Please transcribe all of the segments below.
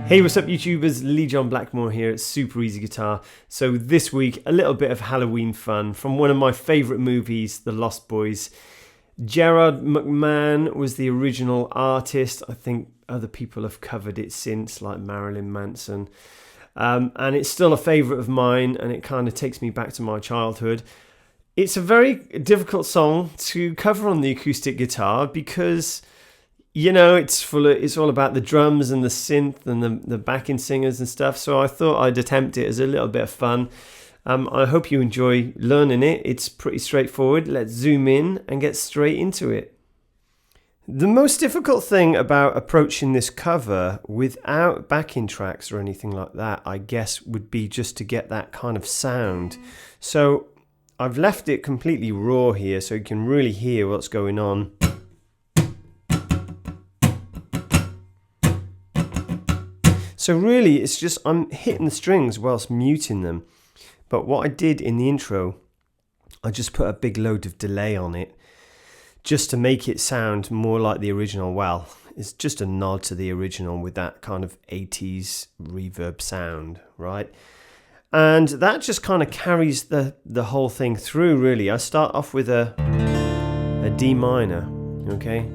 Hey, what's up YouTubers? Lee John Blackmore here at Super Easy Guitar. So this week, a little bit of Halloween fun from one of my favourite movies, The Lost Boys. Gerard McMann was the original artist. I think other people have covered it since, like Marilyn Manson. And it's still a favourite of mine, and it kind of takes me back to my childhood. It's a very difficult song to cover on the acoustic guitar because, you know, it's all about the drums and the synth and the backing singers and stuff. So I thought I'd attempt it as a little bit of fun. I hope you enjoy learning it. It's pretty straightforward. Let's zoom in and get straight into it. The most difficult thing about approaching this cover without backing tracks or anything like that, I guess, would be just to get that kind of sound. So I've left it completely raw here so you can really hear what's going on. So really, it's just I'm hitting the strings whilst muting them. But what I did in the intro, I just put a big load of delay on it just to make it sound more like the original. Well, it's just a nod to the original with that kind of 80s reverb sound, right? And that just kind of carries the whole thing through, really. I start off with a D minor, okay?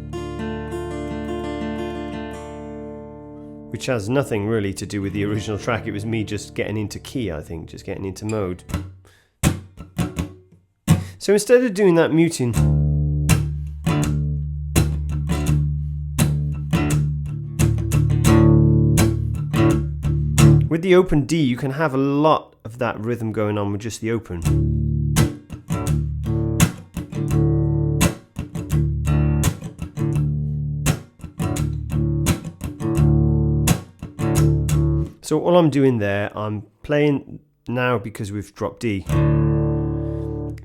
Which has nothing really to do with the original track. It was me just getting into key, I think, just getting into mode. So instead of doing that muting, with the open D, you can have a lot of that rhythm going on with just the open. So all I'm doing there, I'm playing now because we've dropped D.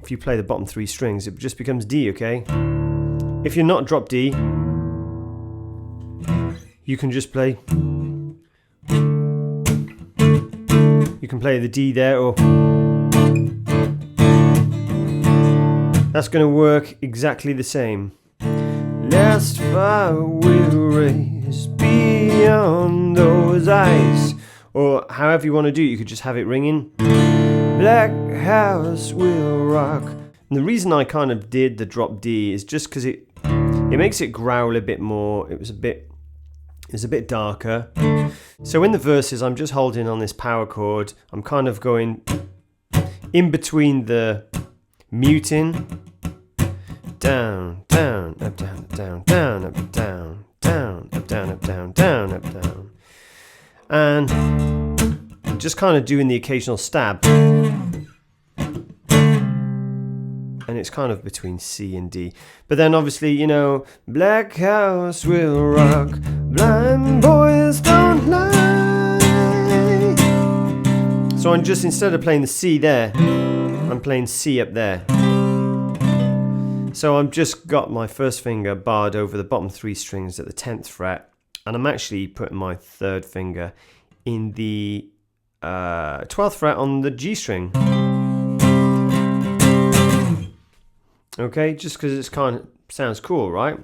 If you play the bottom three strings, it just becomes D, okay? If you're not drop D, you can just play. You can play the D there, or that's going to work exactly the same. Last fire will race beyond those eyes. Or however you want to do it, you could just have it ringing. Black house will rock. And the reason I kind of did the drop D is just because it makes it growl a bit more. It's a bit darker. So in the verses, I'm just holding on this power chord. I'm kind of going in between the muting. Down, down, up, down, down, down, up, down, down, up, down, up, down, down, up, down. And just kind of doing the occasional stab. And it's kind of between C and D. But then obviously, you know, black house will rock, blind boys don't lie. So I'm just, instead of playing the C there, I'm playing C up there. So I've just got my first finger barred over the bottom three strings at the 10th fret. And I'm actually putting my third finger in the 12th fret on the G string. Okay, just because it's kind of sounds cool, right?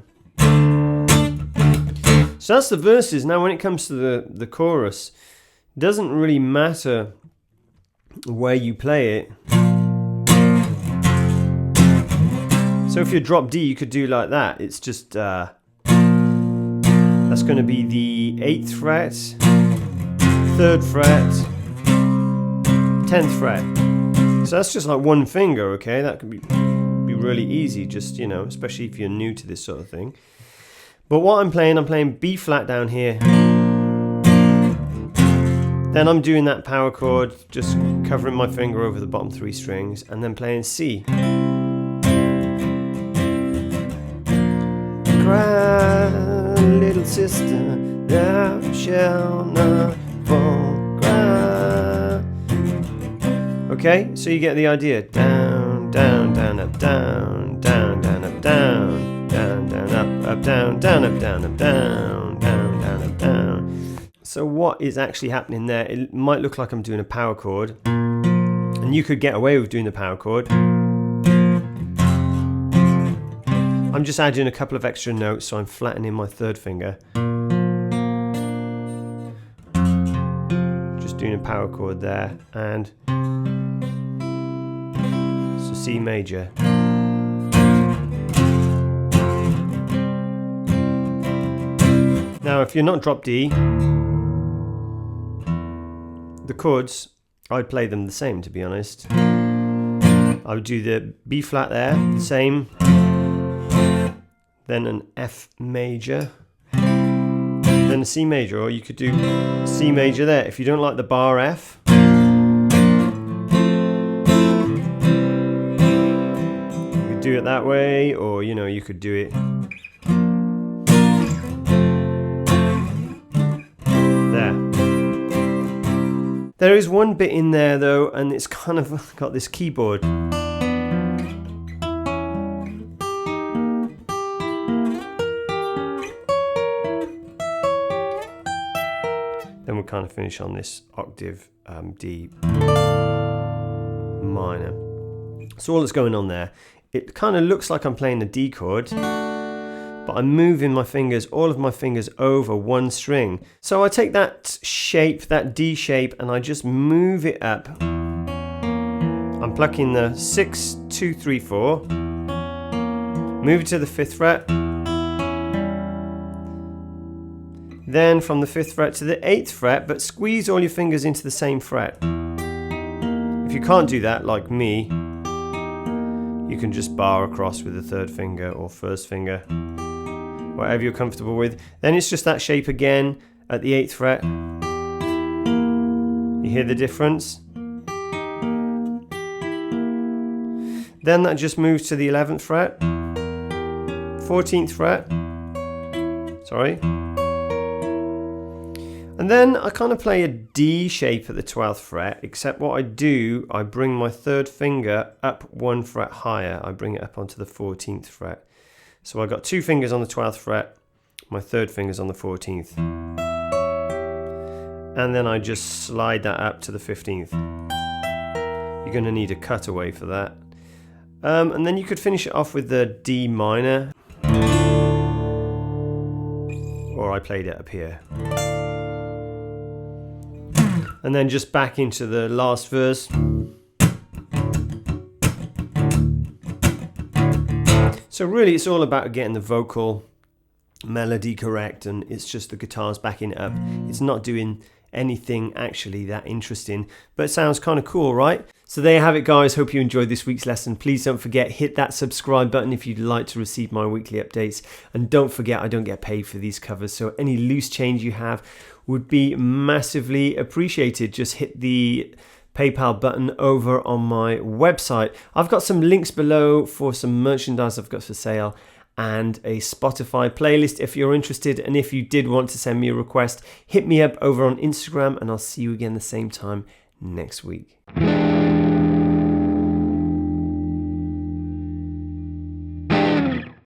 So that's the verses. Now when it comes to the chorus, it doesn't really matter where you play it. So if you drop D, you could do like that. It's just that's going to be the 8th fret, 3rd fret, 10th fret. So that's just like one finger, okay? That can be really easy, just, you know, especially if you're new to this sort of thing. But what I'm playing B flat down here. Then I'm doing that power chord, just covering my finger over the bottom three strings, and then playing C. Cry, little sister, thou shalt not fall, cry. Okay, so you get the idea. Down, down, down, up, down, down, down, up, down, down, down, up, down, down, up, down, up, down, down, down, up, down. So what is actually happening there? It might look like I'm doing a power chord, and you could get away with doing the power chord. I'm just adding a couple of extra notes, so I'm flattening my third finger. doing a power chord there, and so C major. Now if you're not drop D, the chords, I'd play them the same, to be honest. I would do the B flat there, the same, then an F major, then a C major, or you could do C major there. If you don't like the bar F, you could do it that way, or you know, you could do it there. There is one bit in there though, and it's kind of got this keyboard. Then we'll kind of finish on this octave D minor. So all that's going on there, it kind of looks like I'm playing a D chord, but I'm moving my fingers, all of my fingers, over one string. So I take that shape, that D shape, and I just move it up. I'm plucking the 6, 2, 3, 4, move it to the 5th fret, then from the 5th fret to the 8th fret, but squeeze all your fingers into the same fret. If you can't do that, like me, you can just bar across with the 3rd finger or 1st finger, whatever you're comfortable with. Then it's just that shape again at the 8th fret. You hear the difference? Then that just moves to the 11th fret, 14th fret, sorry. And then I kind of play a D shape at the 12th fret, except what I do, I bring my 3rd finger up 1 fret higher. I bring it up onto the 14th fret. So I've got 2 fingers on the 12th fret, my 3rd finger's on the 14th. And then I just slide that up to the 15th. You're going to need a cutaway for that. And then you could finish it off with the D minor. Or I played it up here. And then just back into the last verse. So really it's all about getting the vocal melody correct, and it's just the guitars backing it up. It's not doing anything actually that interesting, but it sounds kind of cool, right? So there you have it, guys. Hope you enjoyed this week's lesson. Please don't forget, hit that subscribe button if you'd like to receive my weekly updates. And don't forget, I don't get paid for these covers, so any loose change you have would be massively appreciated. Just hit the PayPal button over on my website. I've got some links below for some merchandise I've got for sale and a Spotify playlist if you're interested. And if you did want to send me a request, hit me up over on Instagram, and I'll see you again the same time next week.